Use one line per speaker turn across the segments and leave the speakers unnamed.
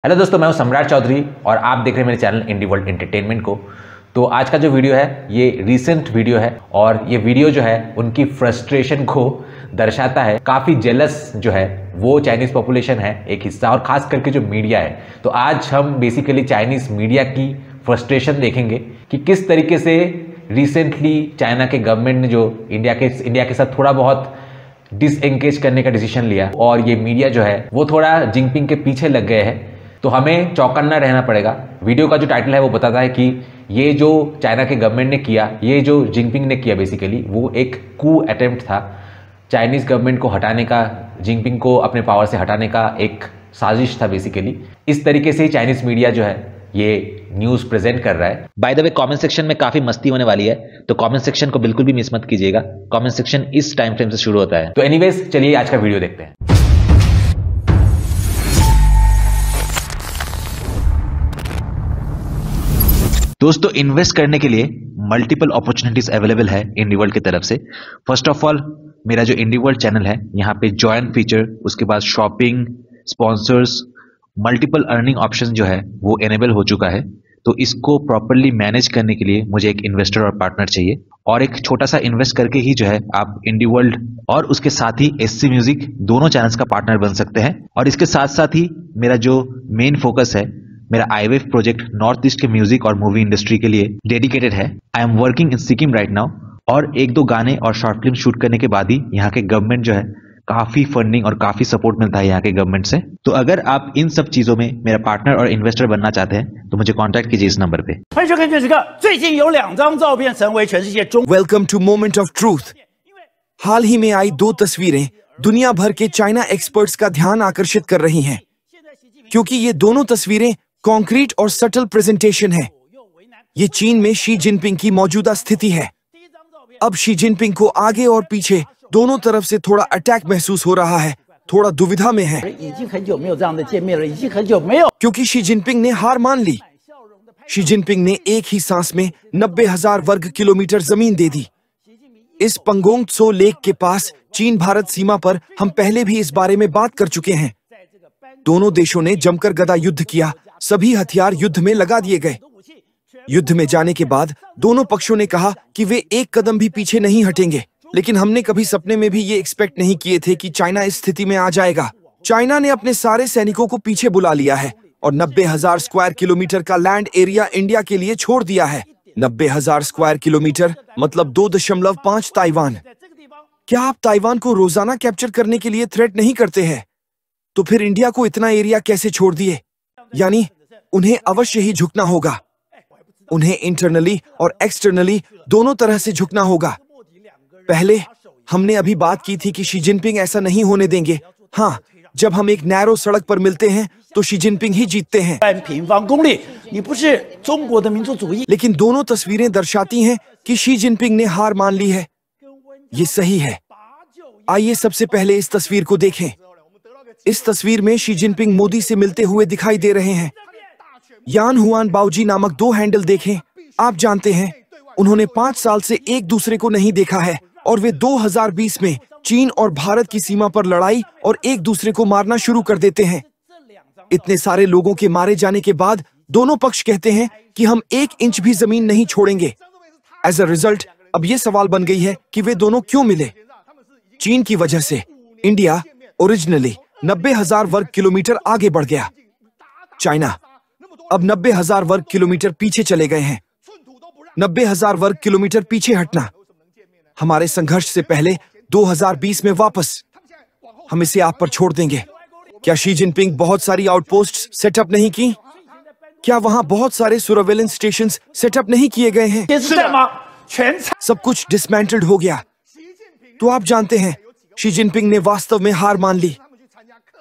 Hello दोस्तों, मैं हूं सम्राट चौधरी और आप देख रहे हैं मेरे चैनल इंडी वर्ल्ड एंटरटेनमेंट को। तो आज का जो वीडियो है ये रीसेंट वीडियो है और ये वीडियो जो है उनकी फ्रस्ट्रेशन को दर्शाता है। काफ़ी जेलस जो है वो चाइनीज़ पॉपुलेशन है एक हिस्सा, और ख़ास करके जो मीडिया है। तो आज हम बेसिकली चाइनीज़ मीडिया की फ्रस्ट्रेशन देखेंगे कि किस तरीके से रिसेंटली चाइना के गवर्नमेंट ने जो इंडिया के साथ थोड़ा बहुत डिसएंगेज करने का डिसीजन लिया, और ये मीडिया जो है वो थोड़ा जिनपिंग के पीछे लग गए हैं। तो हमें चौकन्ना रहना पड़ेगा। वीडियो का जो टाइटल है वो बताता है कि ये जो चाइना के गवर्नमेंट ने किया, ये जो जिनपिंग ने किया, बेसिकली वो एक कू अटेम्प्ट था। चाइनीज़ गवर्नमेंट को हटाने का, जिनपिंग को अपने पावर से हटाने का एक साजिश था बेसिकली। इस तरीके से चाइनीज़ मीडिया जो है ये न्यूज़ प्रेजेंट कर रहा है। By the way, comment section में काफ़ी मस्ती होने वाली है, तो कमेंट सेक्शन को बिल्कुल भी मिस मत कीजिएगा। कमेंट सेक्शन इस टाइम फ्रेम से शुरू होता है। तो एनीवेज, चलिए आज का वीडियो देखते हैं। दोस्तों, इन्वेस्ट करने के लिए मल्टीपल अपॉर्चुनिटीज अवेलेबल है इंडी वर्ल्ड की तरफ से। फर्स्ट ऑफ ऑल, मेरा जो इंडी वर्ल्ड चैनल है, यहाँ पे जॉइन फीचर, उसके बाद shopping, sponsors, multiple earning option जो है वो एनेबल हो चुका है। तो इसको प्रॉपरली मैनेज करने के लिए मुझे एक इन्वेस्टर और पार्टनर चाहिए, और एक छोटा सा इन्वेस्ट करके ही जो है आप इंडी वर्ल्ड और उसके साथ ही एससी म्यूजिक दोनों चैनल्स का पार्टनर बन सकते हैं। और इसके साथ साथ ही मेरा जो मेन फोकस है, मेरा आईवेव प्रोजेक्ट नॉर्थ ईस्ट के म्यूजिक और मूवी इंडस्ट्री के लिए डेडिकेटेड है। I am working in Sikkim right now, और एक दो गाने और शॉर्ट फिल्म शूट करने के बाद ही यहाँ के गवर्नमेंट जो है काफी फंडिंग और काफी सपोर्ट मिलता है यहाँ के गवर्नमेंट से। तो अगर आप इन सब चीजों में मेरा पार्टनर और इन्वेस्टर बनना चाहते हैं तो मुझे कांटेक्ट कीजिए इस नंबर पे।
Welcome to moment of truth. हाल ही में आई दो तस्वीरें दुनिया भर के चाइना एक्सपर्ट्स का ध्यान आकर्षित कर रही हैं, क्योंकि ये दोनों तस्वीरें कॉन्क्रीट और सटल प्रेजेंटेशन है। ये चीन में शी जिनपिंग की मौजूदा स्थिति है। अब शी जिनपिंग को आगे और पीछे दोनों तरफ से थोड़ा अटैक महसूस हो रहा है, थोड़ा दुविधा में है, क्योंकि शी जिनपिंग ने हार मान ली। शी जिनपिंग ने एक ही सांस में 90,000 वर्ग किलोमीटर जमीन दे दी। इस पंगोंग त्सो लेक के पास चीन भारत सीमा पर हम पहले भी इस बारे में बात कर चुके हैं। दोनों देशों ने जमकर गदा युद्ध किया, सभी हथियार युद्ध में लगा दिए गए। युद्ध में जाने के बाद दोनों पक्षों ने कहा कि वे एक कदम भी पीछे नहीं हटेंगे, लेकिन हमने कभी सपने में भी ये एक्सपेक्ट नहीं किए थे कि चाइना इस स्थिति में आ जाएगा। चाइना ने अपने सारे सैनिकों को पीछे बुला लिया है और 90,000 स्क्वायर किलोमीटर का लैंड एरिया इंडिया के लिए छोड़ दिया है। 90,000 स्क्वायर किलोमीटर मतलब 2.5 ताइवान। क्या आप ताइवान को रोजाना कैप्चर करने के लिए थ्रेट नहीं करते हैं? तो फिर इंडिया को इतना एरिया कैसे छोड़ दिए? यानी उन्हें अवश्य ही झुकना होगा। उन्हें इंटरनली और एक्सटर्नली दोनों तरह से झुकना होगा। पहले हमने अभी बात की थी कि शी जिनपिंग ऐसा नहीं होने देंगे। हाँ, जब हम एक नैरो सड़क पर मिलते हैं तो शी जिनपिंग ही जीतते हैं। लेकिन दोनों तस्वीरें दर्शाती हैं कि शी जिनपिंग ने हार मान ली है। ये सही है। आइए सबसे पहले इस तस्वीर को देखें। इस तस्वीर में शी जिनपिंग मोदी से मिलते हुए दिखाई दे रहे हैं। यान हुआन बाओजी नामक दो हैंडल देखें। आप जानते हैं, उन्होंने 5 साल से एक दूसरे को नहीं देखा है, और वे 2020 में चीन और भारत की सीमा पर लड़ाई और एक दूसरे को मारना शुरू कर देते हैं। इतने सारे लोगों के मारे जाने के बाद दोनों पक्ष कहते हैं कि हम 1 इंच भी जमीन नहीं छोड़ेंगे। एज अ रिजल्ट अब ये सवाल बन गई है कि वे दोनों क्यों मिले। चीन की वजह से इंडिया ओरिजिनली 90,000 वर्ग किलोमीटर आगे बढ़ गया। चाइना अब 90,000 वर्ग किलोमीटर पीछे चले गए हैं। 90,000 वर्ग किलोमीटर पीछे हटना हमारे संघर्ष से पहले 2020 में वापस हम इसे आप पर छोड़ देंगे। क्या शी जिनपिंग बहुत सारी आउटपोस्ट्स सेटअप नहीं की? क्या वहां बहुत सारे सर्वेलेंस स्टेशंस सेटअप नहीं किए गए हैं? सब कुछ डिसमेंटल्ड हो गया। तो आप जानते हैं, शी जिनपिंग ने वास्तव में हार मान ली।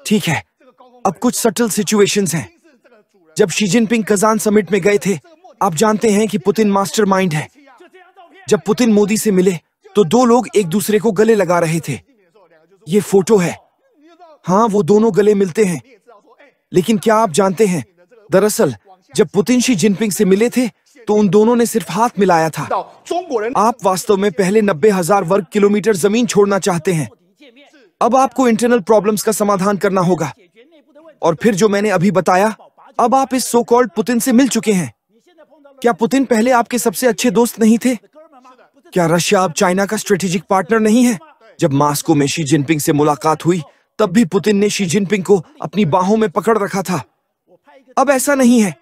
ठीक है, अब कुछ सटल सिचुएशंस हैं। जब शी जिनपिंग कजान समिट में गए थे, आप जानते हैं कि पुतिन मास्टरमाइंड है। जब पुतिन मोदी से मिले तो दो लोग एक दूसरे को गले लगा रहे थे। ये फोटो है। हाँ, वो दोनों गले मिलते हैं। लेकिन क्या आप जानते हैं, दरअसल जब पुतिन शी जिनपिंग से मिले थे तो उन दोनों ने सिर्फ हाथ मिलाया था। आप वास्तव में पहले 90,000 वर्ग किलोमीटर जमीन छोड़ना चाहते हैं। अब आपको इंटरनल प्रॉब्लम्स का समाधान करना होगा। और फिर जो मैंने अभी बताया, अब आप इस सो कॉल्ड पुतिन से मिल चुके हैं। क्या पुतिन पहले आपके सबसे अच्छे दोस्त नहीं थे? क्या रशिया अब चाइना का स्ट्रेटेजिक पार्टनर नहीं है? जब मास्को में शी जिनपिंग से मुलाकात हुई तब भी पुतिन ने शी जिनपिंग को अपनी बाहों में पकड़ रखा था। अब ऐसा नहीं है।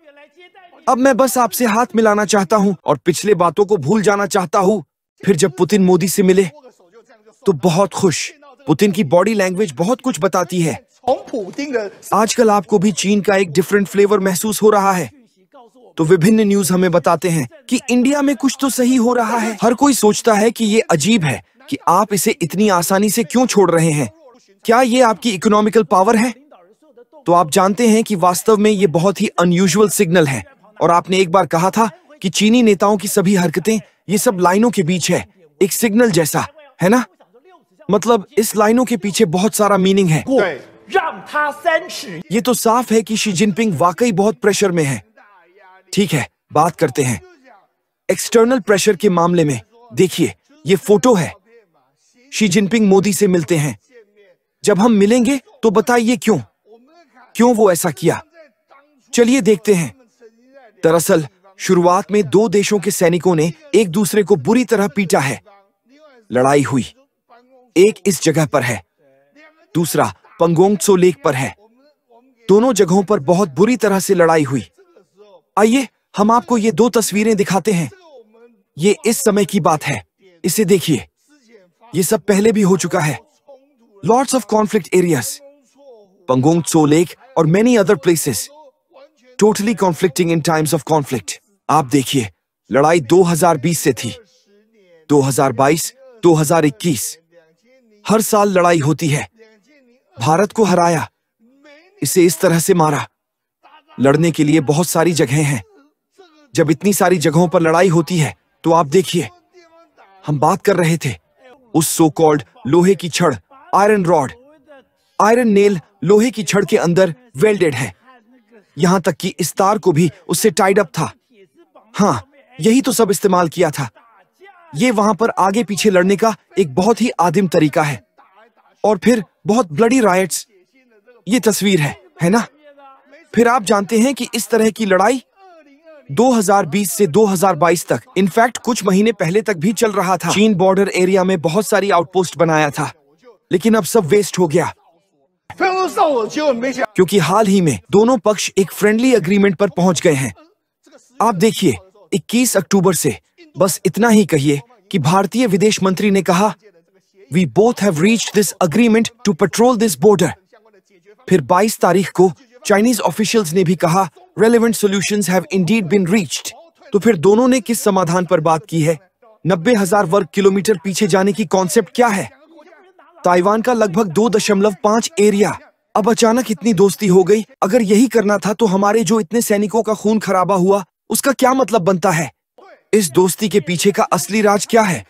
अब मैं बस आपसे हाथ मिलाना चाहता हूं और पिछले बातों को भूल जाना चाहता हूं। फिर जब पुतिन मोदी से मिले तो बहुत खुश। पुतिन की बॉडी लैंग्वेज बहुत कुछ बताती है। आजकल आपको भी चीन का एक डिफरेंट फ्लेवर महसूस हो रहा है। तो विभिन्न न्यूज हमें बताते हैं कि इंडिया में कुछ तो सही हो रहा है। हर कोई सोचता है कि ये अजीब है कि आप इसे इतनी आसानी से क्यों छोड़ रहे हैं। क्या ये आपकी इकोनॉमिकल पावर है? तो आप जानते हैं कि वास्तव में ये बहुत ही अनयूजुअल सिग्नल है। और आपने एक बार कहा था कि चीनी नेताओं की सभी हरकतें ये सब लाइनों के बीच है, एक सिग्नल जैसा, है ना? मतलब इस लाइनों के पीछे बहुत सारा मीनिंग है। ये तो साफ है कि शी जिनपिंग वाकई बहुत प्रेशर में है। ठीक है, बात करते हैं एक्सटर्नल प्रेशर के मामले में। देखिए, ये फोटो है। शी जिनपिंग मोदी से मिलते हैं। जब हम मिलेंगे तो बताइए क्यों वो ऐसा किया। चलिए देखते हैं। दरअसल शुरुआत में दो देशों के सैनिकों ने एक दूसरे को बुरी तरह पीटा है। लड़ाई हुई। एक इस जगह पर है, दूसरा पंगोंग त्सो लेक पर है। दोनों जगहों पर बहुत बुरी तरह से लड़ाई हुई। आइए हम आपको ये दो तस्वीरें दिखाते हैं। ये इस समय की बात है। इसे देखिए। ये सब पहले भी हो चुका है। Lots of conflict areas, Pangong Tso lake और many other places, totally conflicting in times of conflict. आप देखिए, लड़ाई 2020 से थी, 2022, 2021, हर साल लड़ाई होती है। भारत को हराया, इसे इस तरह से मारा। लड़ने के लिए बहुत सारी जगहें हैं। जब इतनी सारी जगहों पर लड़ाई होती है तो आप देखिए, हम बात कर रहे थे उस सो कॉल्ड लोहे की छड़, आयरन रॉड, आयरन नेल लोहे की छड़ के अंदर वेल्डेड है। यहां तक कि इस तार को भी उससे टाइड अप था। हाँ, यही तो सब इस्तेमाल किया था। ये वहां पर आगे पीछे लड़ने का एक बहुत ही आदिम तरीका है। और फिर बहुत ब्लडी रायट्स। ये तस्वीर है ना? फिर आप जानते हैं कि इस तरह की लड़ाई 2020 से 2022 तक, इनफैक्ट कुछ महीने पहले तक भी चल रहा था। चीन बॉर्डर एरिया में बहुत सारी आउटपोस्ट बनाया था, लेकिन अब सब वेस्ट हो गया क्योंकि हाल ही में दोनों पक्ष एक फ्रेंडली एग्रीमेंट पर पहुंच गए हैं। आप देखिए, 21 अक्टूबर से बस इतना ही कहिए कि भारतीय विदेश मंत्री ने कहा, we both have reached this agreement to patrol this border. फिर 22 तारीख को चाइनीज ऑफिशियल्स ने भी कहा, relevant solutions have indeed been reached. तो फिर दोनों ने किस समाधान पर बात की है? 90,000 वर्ग किलोमीटर पीछे जाने की कॉन्सेप्ट क्या है? ताइवान का लगभग 2.5 एरिया। अब अचानक इतनी दोस्ती हो गई। अगर यही करना था तो हमारे जो इतने सैनिकों का खून खराबा हुआ, उसका क्या मतलब बनता है? इस दोस्ती के पीछे का असली राज क्या है?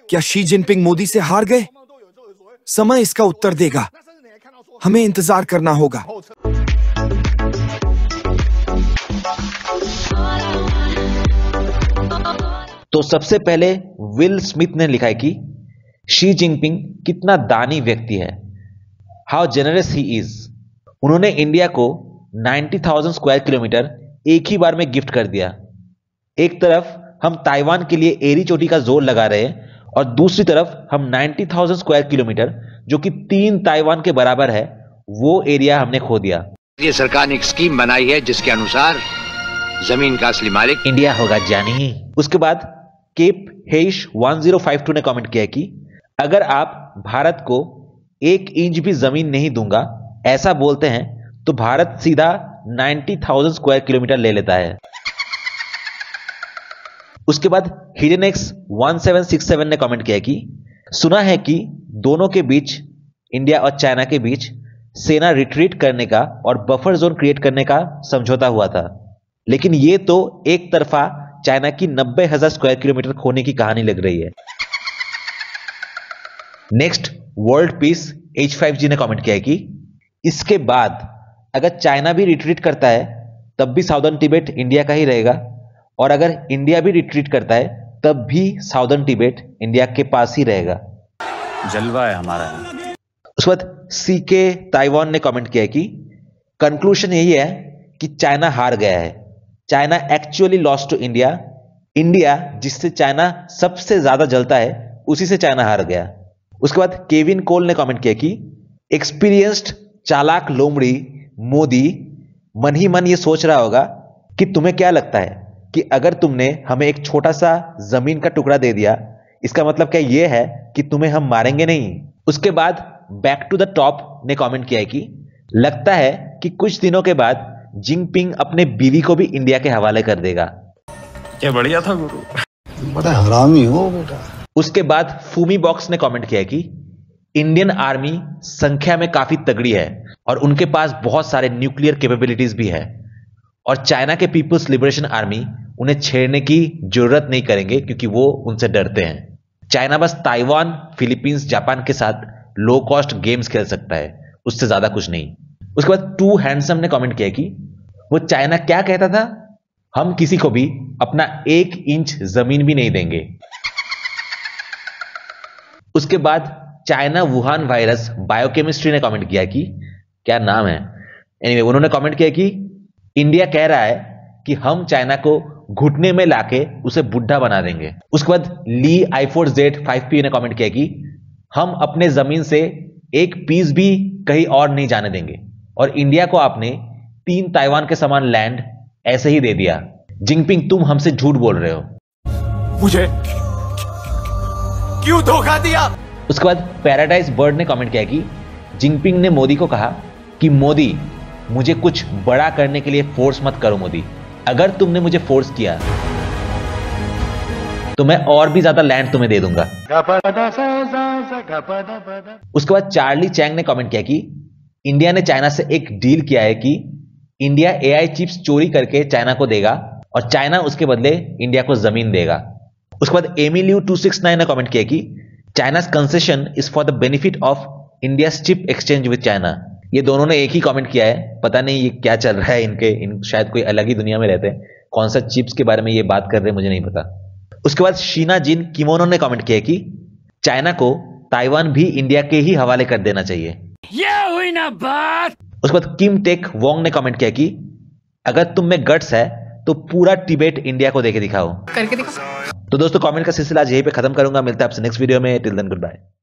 क्या शी जिनपिंग मोदी से हार गए? समय इसका उत्तर देगा। हमें इंतजार करना होगा।
तो सबसे पहले विल स्मिथ ने लिखा है कि शी जिनपिंग कितना दानी व्यक्ति है, हाउ जेनरस ही इज। उन्होंने इंडिया को 90,000 स्क्वायर किलोमीटर एक ही बार में गिफ्ट कर दिया। एक तरफ हम ताइवान के लिए एरी चोटी का जोर लगा रहे हैं और दूसरी तरफ हम 90,000 स्क्वायर किलोमीटर, जो कि 3 ताइवान के बराबर है, वो एरिया हमने खो दिया।
ये सरकार ने एक स्कीम बनाई है जिसके अनुसार जमीन का असली मालिक
इंडिया होगा जानी। उसके बाद केप हेश 1052 ने कमेंट किया कि अगर आप भारत को 1 इंच भी जमीन नहीं दूंगा ऐसा बोलते हैं तो भारत सीधा 90,000 स्क्वायर किलोमीटर ले लेता है। उसके बाद हिडनेक्स 1767 ने कमेंट किया कि सुना है कि दोनों के बीच, इंडिया और चाइना के बीच, सेना रिट्रीट करने का और बफर जोन क्रिएट करने का समझौता हुआ था, लेकिन ये तो एक तरफा चाइना की 90,000 स्क्वायर किलोमीटर खोने की कहानी लग रही है। नेक्स्ट वर्ल्ड पीस H5G ने कमेंट किया है कि इसके बाद अगर चाइना भी रिट्रीट करता है तब भी साउदर्न तिब्बत इंडिया का ही रहेगा, और अगर इंडिया भी रिट्रीट करता है तब भी साउदर्न तिब्बत इंडिया के पास ही रहेगा।
जलवा है हमारा।
उसके बाद CK ताइवान ने कमेंट किया है कि कंक्लूजन यही है कि चाइना हार गया है, China actually lost to India, India जिससे चाइना सबसे ज्यादा जलता है उसी से चाइना हार गया। उसके बाद केविन कोल ने कमेंट किया कि एक्सपीरियंस्ड चालाक लोमड़ी मोदी मन ही मन ये सोच रहा होगा कि तुम्हें क्या लगता है कि अगर तुमने हमें एक छोटा सा जमीन का टुकड़ा दे दिया, इसका मतलब क्या यह है कि तुम्हें हम मारेंगे नहीं। उसके बाद बैक टू द टॉप ने कमेंट किया है कि लगता है कि कुछ दिनों के बाद जिनपिंग अपने बीवी को भी इंडिया के हवाले कर देगा।
क्या बढ़िया था गुरु,
बड़ा हरामी हो बेटा।
उसके बाद फूमी बॉक्स ने कमेंट किया कि इंडियन आर्मी संख्या में काफी तगड़ी है और उनके पास बहुत सारे न्यूक्लियर कैपेबिलिटीज भी है और चाइना के पीपल्स लिबरेशन आर्मी उन्हें छेड़ने की जरूरत नहीं करेंगे क्योंकि वो उनसे डरते हैं। चाइना बस ताइवान, फिलीपींस, जापान के साथ लो कॉस्ट गेम्स खेल सकता है, उससे ज्यादा कुछ नहीं। उसके बाद टू हैंडसम ने कमेंट किया कि वो चाइना क्या कहता था, हम किसी को भी अपना 1 इंच जमीन भी नहीं देंगे। उसके बाद चाइना वुहान वायरस बायोकेमिस्ट्री ने कमेंट किया कि क्या नाम है, एनीवे उन्होंने कमेंट किया कि इंडिया कह रहा है कि हम चाइना को घुटने में लाके उसे बुढ़ा बना देंगे। उसके बाद ली i4z5p ने कमेंट किया कि हम अपने जमीन से एक पीस भी कहीं और नहीं जाने देंगे और इंडिया को आपने 3 ताइवान के समान लैंड ऐसे ही दे दिया। जिनपिंग तुम हमसे झूठ बोल रहे हो,
मुझे क्यों धोखा दिया?
उसके बाद पैराडाइज बर्ड ने कमेंट किया कि जिनपिंग ने मोदी को कहा कि मोदी मुझे कुछ बड़ा करने के लिए फोर्स मत करो मोदी, अगर तुमने मुझे फोर्स किया तो मैं और भी ज्यादा लैंड तुम्हें दे दूंगा। उसके बाद चार्ली चैंग ने कमेंट किया कि इंडिया ने चाइना से एक डील किया है कि इंडिया AI चिप्स चोरी करके चाइना को देगा और चाइना उसके बदले इंडिया को जमीन देगा। उसके बाद एमिलियो 269 ने कमेंट किया कि चाइना's concession is for the benefit of India chip exchange with China. ये दोनों ने एक ही कमेंट किया है, पता नहीं ये क्या चल रहा है इनके, शायद कोई अलग ही दुनिया में रहते हैं, कौन सा चिप्स के बारे में ये बात कर रहे हैं मुझे नहीं पता। उसके बाद शीना जिन किमोनो ने कमेंट किया कि चाइना को ताइवान भी इंडिया के ही हवाले कर देना चाहिए।
ये हुई ना बात।
उसके बाद किम टेक वोंग ने कमेंट किया कि अगर तुम में गट्स है तो पूरा टिबेट इंडिया को देके दिखाओ, करके दिखाओ। तो दोस्तों कमेंट का सिलसिला आज यहीं पे खत्म करूंगा, मिलता है आपसे नेक्स्ट वीडियो में, टिल देन गुड बाय।